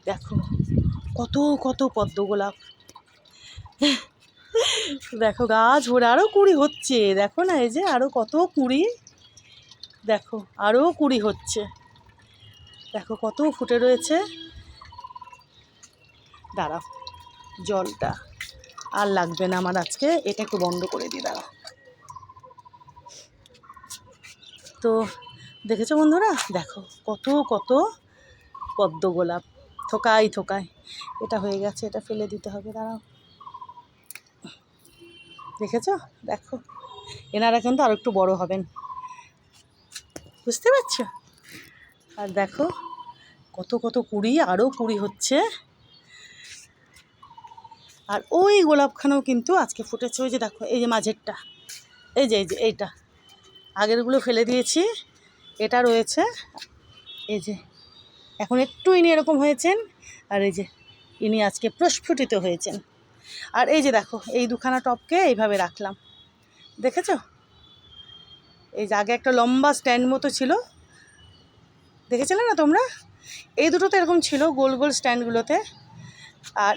দেখো কত কত পদ্ম গোলাপ, দেখো গাছ ভরে আরও কুড়ি হচ্ছে, দেখো না এই যে আরও কত কুড়ি, দেখো আরও কুড়ি হচ্ছে, দেখো কত ফুটে রয়েছে। দাঁড়াও জলটা আর লাগবে না আমার আজকে, এটা একটু বন্ধ করে দিই, দাঁড়াও। তো দেখেছো বন্ধুরা, দেখো কত কত পদ্ম গোলাপ, থোকায় থোকায়। এটা হয়ে গেছে, এটা ফেলে দিতে হবে, দাঁড়াও। দেখেছো, দেখো এনারা কিন্তু আর একটু বড় হবেন, বুঝতে পারছো। আর দেখো কত কত কুড়ি, আরও কুড়ি হচ্ছে। আর ওই গোলাপখানাও কিন্তু আজকে ফুটেছে, ওই যে দেখো এই যে মাঝেরটা, এই যে এইটা, আগেরগুলো ফেলে দিয়েছি, এটা রয়েছে, এই যে এখন একটু ইনি এরকম হয়েছেন, আর এই যে ইনি আজকে প্রস্ফুটিত হয়েছেন। আর এই যে দেখো এই দুখানা টপকে এইভাবে রাখলাম, দেখেছো। এই যে আগে একটা লম্বা স্ট্যান্ড মতো ছিল, দেখেছিলে না তোমরা, এই দুটো তো এরকম ছিল গোল গোল স্ট্যান্ডগুলোতে। আর